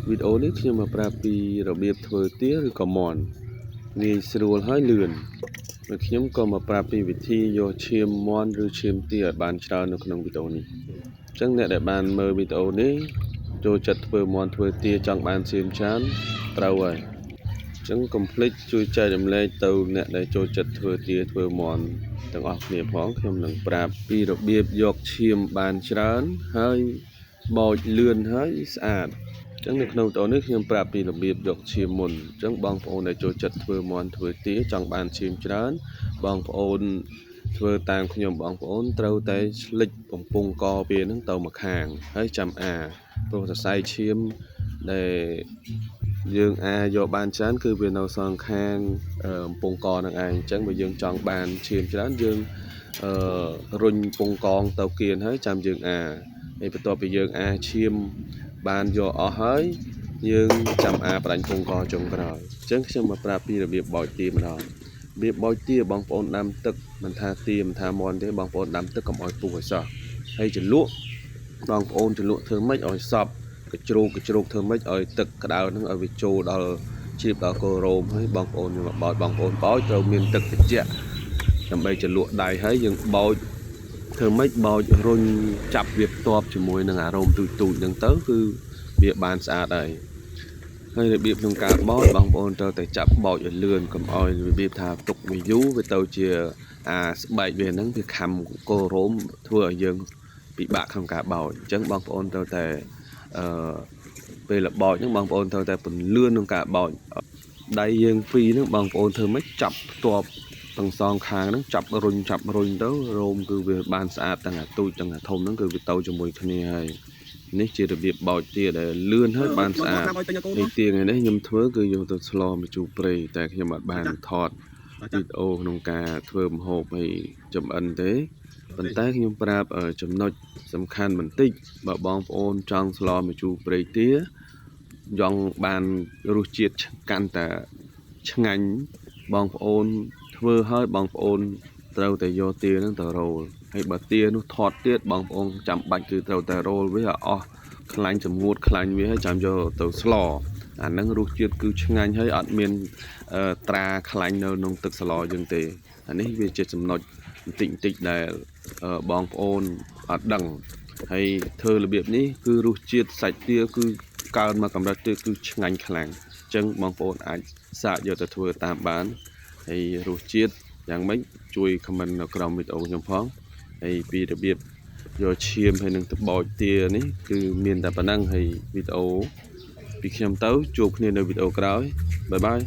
វីដេអូនេះខ្ញុំមកប្រាប់ពីរបៀបធ្វើទាឬក៏មាន់ងាយស្រួលហើយលឿនហើយខ្ញុំក៏មកប្រាប់ពីវិធីយកឈាមមាន់ឬឈាមទាឲ្យបានច្រើននៅក្នុងវីដេអូនេះអញ្ចឹងអ្នកដែលបានមើលវីដេអូនេះចូលចិត្តធ្វើមាន់ធ្វើទាចង់បានឈាមច្រើនត្រូវហើយអញ្ចឹងកុំភ្លេចជួយចែករំលែកទៅអ្នកដែលចូលចិត្តធ្វើទាធ្វើមាន់ទាំងអស់គ្នាផងខ្ញុំនឹងប្រាប់ពីរបៀបយកឈាមបានច្រើនហើយបោចលឿនហើយស្អាតអញ្ចឹងនៅក្នុងវីដេអូនេះខ្ញុំប្រាប់ពីរបៀបយកឈាមមុនអញ្ចឹងបងប្អូនដែលចូលចិត្តធ្វើមាន់ធ្វើទាចង់បានឈាមច្រើនបងប្អូនធ្វើតាមខ្ញុំបងប្អូនត្រូវតែឆ្លិចបំពង់កវានឹងទៅម្ខាងហើយចាំព្រោះសរសៃឈាមដែលយើងយកបានច្រើនគឺវានៅសងខាងបំពង់កនឹងឯងអញ្ចឹងបើយើងចង់បានឈាមច្រើនយើងរុញពងកងទៅគៀនហើយចាំយើងហើយបន្ទាប់ពីយើងឈាមបានយកអស់ហើយយើងចាំបដាញ់ពងកចុងក្រោយអញ្ចឹងខ្ញុំមកប្រាប់ពីរបៀបបោចទាម្ដងរបៀបបោចទាបងប្អូនដាំទឹកមិនថាទាមិនថាមាន់ទេបងប្អូនដាំទឹកកុំឲ្យពុះឲ្យសោះហើយជ្រលក់បងប្អូនជ្រលក់ធ្វើម៉េចឲ្យសប់កជ្រូកធ្វើម៉េចឲ្យទឹកក្តៅហ្នឹងឲ្យវាចូលដល់ជ្រាបដល់កូររោមហើយបងប្អូនមកបោចបងប្អូនបោចត្រូវមានទឹកត្រជាក់ដើម្បីជ្រលក់ដៃហើយយើងបោចធ្វើម៉េចបោចរុញចាប់វាផ្ទាប់ជាមួយនឹងអារោមទូចហ្នឹងទៅគឺវាបានស្អាតហើយរបៀបក្នុងការបោចបងប្អូនត្រូវតែចាប់បោចឲ្យលឿនកុំឲ្យរបៀបថាទុកវាយូរវាទៅជាស្បែកវាហ្នឹងវាខំកូររោមធ្វើឲ្យយើងពិបាកក្នុងការបោចអញ្ចឹងបងប្អូនត្រូវតែពេលបោចហ្នឹងបងប្អូនត្រូវតែពន្លឿនក្នុងការបោចដៃយើងពីរហ្នឹងបងប្អូនធ្វើម៉េចចាប់ផ្ទាប់ទាំងសងខាងហ្នឹងចាប់រុញទៅរោមគឺវាបានស្អាតទាំងអាទូចទាំងអាធំហ្នឹងគឺវាទៅជាមួយគ្នាហើយនេះជារបៀបបោចទាដែលលឿនហើយបានស្អាតនេះទាថ្ងៃនេះខ្ញុំធ្វើគឺយកទៅស្លម្ជូរព្រៃតែខ្ញុំអត់បានថតវីដេអូក្នុងការធ្វើម្ហូបហើយចម្អិនទេប៉ុន្តែខ្ញុំប្រាប់ចំណុចសំខាន់បន្តិចបើបងប្អូនចង់ស្លម្ជូរព្រៃទាចង់បានរសជាតិកាន់តែឆ្ងាញ់បងប្អូនធ្វើឲ្យបងប្អូនត្រូវតែយកទាហ្នឹងទៅរោលហើយបើទានោះថតទៀតបងប្អូនចាំបាច់គឺត្រូវតែរោលវាឲ្យអស់ខ្លាញ់សម្ងួតខ្លាញ់វាហើយចាំយកទៅស្លអាហ្នឹងរសជាតិគឺឆ្ងាញ់ហើយអត់មានត្រាខ្លាញ់នៅក្នុងទឹកស្លយើងទេអានេះវាជាចំណុចបន្តិចដែលបងប្អូនអត់ដឹងហើយធ្វើរបៀបនេះគឺរសជាតិសាច់ទាគឺកើនមកកម្រិតទៀតគឺឆ្ងាញ់ខ្លាំងអញ្ចឹងបងប្អូនអាចសាកយកទៅធ្វើតាមបានហើយរសជាតិយ៉ាងម៉េចជួយ comment នៅក្រោមវីដេអូខ្ញុំផងហើយពីរបៀបយកឈាមហើយនឹងទៅបោចទានេះគឺមានតែប៉ុណ្ណឹងហើយវីដេអូពីខ្ញុំទៅជួបគ្នានៅវីដេអូក្រោយបាយបាយ